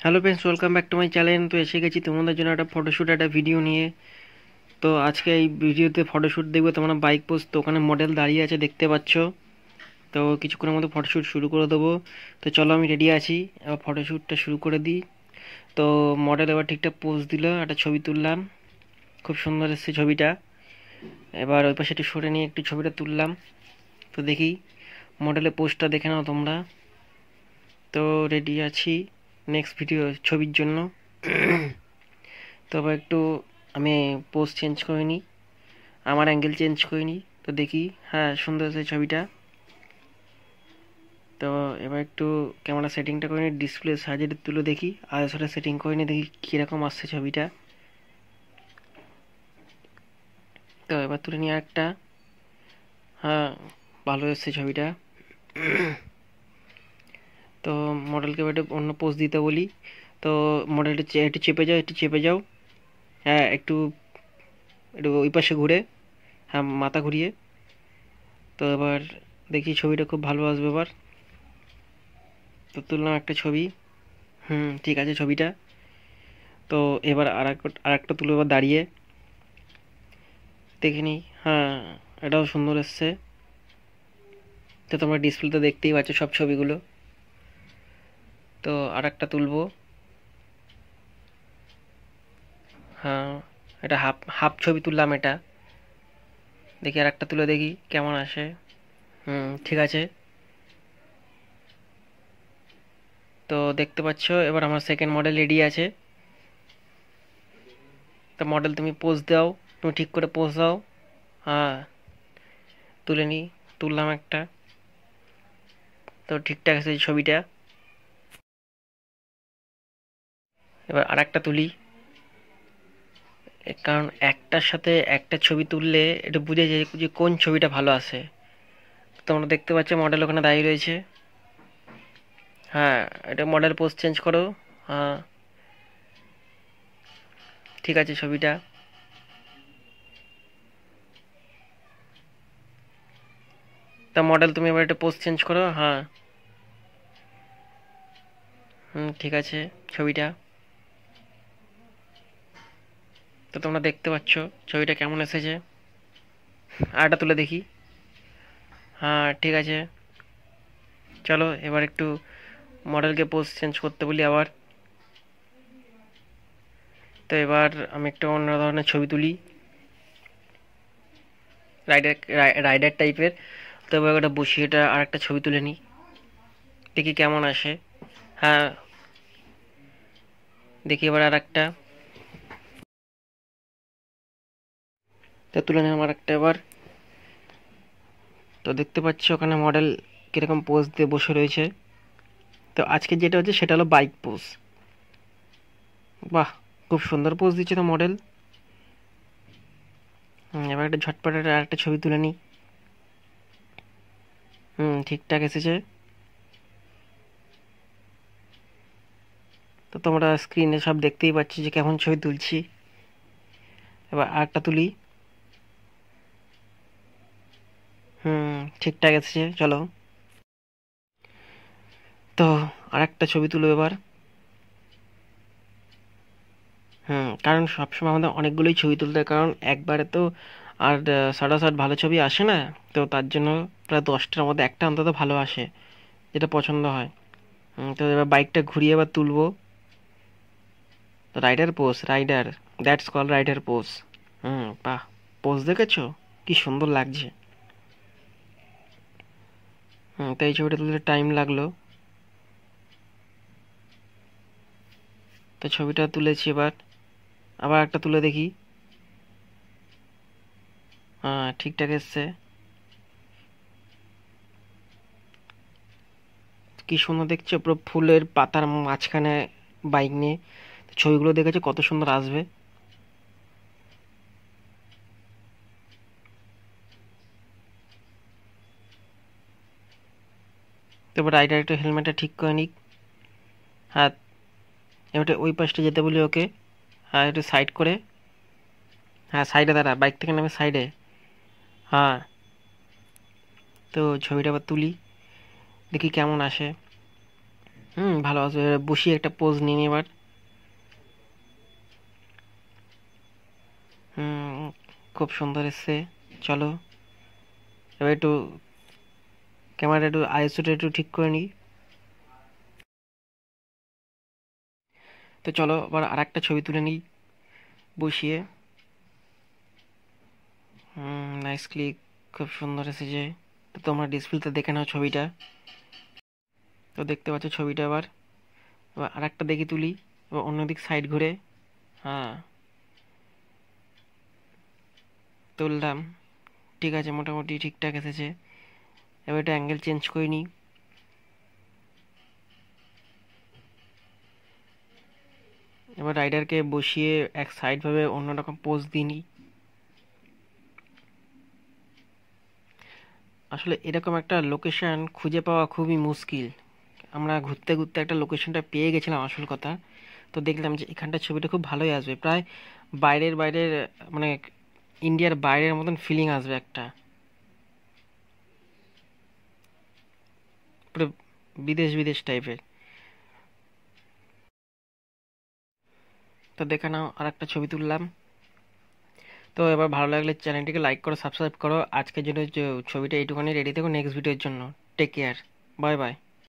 Hello friends, welcome back to my channel. তো এসে গেছি তোমাদের জন্য একটা ফটোশ্যুট, একটা ভিডিও নিয়ে। তো আজকে এই ভিডিওতে ফটোশ্যুট দেখবে তোমরা বাইক পোস্ট। তো ওখানে মডেল দাঁড়িয়ে আছে, দেখতে পাচ্ছ। তো কিছুক্ষণের মধ্যে ফটোশ্যুট শুরু করে দেবো। তো চলো, আমি রেডি আছি, এবার ফটোশ্যুটটা শুরু করে দিই। তো মডেল এবার ঠিকঠাক পোজ দিল, একটা ছবি তুললাম, খুব সুন্দর এসেছে ছবিটা। এবার ওই পাশে একটু সরে নিয়ে একটু ছবিটা তুললাম। তো দেখি মডেলের পোজটা দেখে নাও তোমরা। তো রেডি আছি নেক্সট ভিডিও ছবির জন্য। তবে একটু আমি পোজ চেঞ্জ করে নিই, আমার অ্যাঙ্গেল চেঞ্জ করে নিই। তো দেখি, হ্যাঁ সুন্দর আছে ছবিটা। তো এবার একটু ক্যামেরা সেটিংটা করে নিই, ডিসপ্লে সাইজে তুলে দেখি, আইএসওটা সেটিং করে নিই, দেখি কীরকম আসছে ছবিটা। তো এবার তুলে নিই একটা, হ্যাঁ ভালো এসছে ছবিটা। তো মডেলকে এবার একটু অন্য পোজ দিতে বলি। তো মডেলটা একটু চেপে যাও, একটু চেপে যাও, হ্যাঁ একটু একটু ওই পাশে ঘুরে, হ্যাঁ মাথা ঘুরিয়ে। তো এবার দেখি ছবিটা খুব ভালো আসবে এবার। তো তুললাম একটা ছবি, ঠিক আছে ছবিটা। তো এবার আর একটা তুলে এবার দাঁড়িয়ে দেখে নিই, হ্যাঁ এটাও সুন্দর এসছে। তো তোমরা ডিসপ্লেতে দেখতেই পাচ্ছ সব ছবিগুলো। তো আর একটা তুলবো, হ্যাঁ এটা হাফ হাফ ছবি তুললাম এটা। দেখি আর একটা তুলে দেখি কেমন আসে। ঠিক আছে। তো দেখতে পাচ্ছ এবার আমার সেকেন্ড মডেল রেডি আছে। তো মডেল তুমি পোজ দাও, তুমি ঠিক করে পোজ দাও, হ্যাঁ তুলে নিই, তুললাম একটা। তো ঠিকঠাক আছে ছবিটা। এবার আর একটা তুলি, কারণ একটার সাথে একটা ছবি তুললে এটা বুঝে যায় যে কোন ছবিটা ভালো আসে। তোমরা দেখতে পাচ্ছ মডেল ওখানে দাঁড়িয়ে রয়েছে, হ্যাঁ এটা মডেল পোজ চেঞ্জ করো, হ্যাঁ ঠিক আছে ছবিটা। তা মডেল তুমি এবার একটা পোজ চেঞ্জ করো, হ্যাঁ ঠিক আছে ছবিটা। তো তোমরা দেখতে পাচ্ছ ছবিটা কেমন এসেছে। আরেকটা তুলে দেখি, হ্যাঁ ঠিক আছে। চলো এবার একটু মডেলকে পোজ চেঞ্জ করতে বলি আবার। তো এবার আমি একটু অন্য ধরনের ছবি তুলি, রাইডার রাইডার টাইপের। তো এবার ওটা বসিয়ে এটা আর একটা ছবি তুলে নিই, দেখি কেমন আসে। হ্যাঁ দেখি এবার আর একটা। তো তুলে নিলাম আর একটা এবার। তো দেখতে পাচ্ছ ওখানে মডেল কীরকম পোজ দিয়ে বসে রয়েছে। তো আজকে যেটা হচ্ছে সেটা হলো বাইক পোজ। বাহ, খুব সুন্দর পোজ দিচ্ছে তো মডেল। এবার একটা ঝটপট আর একটা ছবি তুলে নিই। ঠিকঠাক এসেছে। তো তোমরা স্ক্রিনে সব দেখতেই পাচ্ছ যে কেমন ছবি তুলছি। এবার আর একটা তুলি, ঠিকঠাক এসেছে। চলো, তো আর একটা ছবি তুলো এবার। কারণ সবসময় আমাদের অনেকগুলোই ছবি তুলতে হয়, কারণ একবারে তো আর সারাসার ভালো ছবি আসে না। তো তার জন্য প্রায় 10টার মধ্যে একটা অন্তত ভালো আসে, যেটা পছন্দ হয়। তো এবার বাইকটা ঘুরিয়ে এবার তুলবো। তো rider pose, rider, that's call rider pose. বাহ, পোজ দেখেছো কি সুন্দর লাগছে। তো এই ছবিটা তুলতে টাইম লাগলো। তো ছবিটা তুলেছি এবার, আবার একটা তুলে দেখি, হ্যাঁ ঠিকঠাক এসছে। কি সুন্দর দেখছো, পুরো ফুলের পাতার মাঝখানে বাইক নিয়ে। তো ছবিগুলো দেখেছো কত সুন্দর আসবে। তারপর রাইডার একটু হেলমেটটা ঠিক করে নিক। হ্যাঁ এবার ওই পাশটা যেতে বলি ওকে, হ্যাঁ একটু সাইড করে, হ্যাঁ সাইডে দাঁড়া, বাইক থেকে নামে সাইডে, হ্যাঁ। তো ছবিটা আবার তুলি, দেখি কেমন আসে। ভালো আছে। বসিয়ে একটা পোজ নিন এবার। হুম, খুব সুন্দর এসছে। চলো এবার একটু ক্যামেরাটা একটু আইএসওটা একটু ঠিক করে নিই। তো চলো আবার আর একটা ছবি তুলে নিই বসিয়ে। নাইস ক্লিক, খুব সুন্দর এসেছে। তো তোমরা ডিসপ্লেতে দেখে নাও ছবিটা। তো দেখতে পাচ্ছ ছবিটা। এবার এবার আর একটা দেখি তুলি, এবার অন্যদিক সাইড ঘুরে। হ্যাঁ, তুললাম। ঠিক আছে, মোটামুটি ঠিকঠাক এসেছে। এবার একটু অ্যাঙ্গেল চেঞ্জ করে নিই। এবার রাইডারকে বসিয়ে এক সাইডভাবে অন্যরকম পোজ দিই নিই। আসলে এরকম একটা লোকেশন খুঁজে পাওয়া খুবই মুশকিল। আমরা ঘুরতে ঘুরতে একটা লোকেশনটা পেয়ে গেছিলাম আসল কথা। তো দেখলাম যে এখানটার ছবিটা খুব ভালোই আসবে, প্রায় বাইরের বাইরের মানে ইন্ডিয়ার বাইরের মতন ফিলিং আসবে একটা, পুরো বিদেশ বিদেশ টাইপের। তো দেখে নাও আর একটা ছবি তুললাম। তো এবার ভালো লাগলে চ্যানেলটিকে লাইক করো, সাবস্ক্রাইব করো। আজকের জন্য যে ছবিটা এইটুখানি রেডি থেকো নেক্সট ভিডিওর জন্য। Take care, bye by.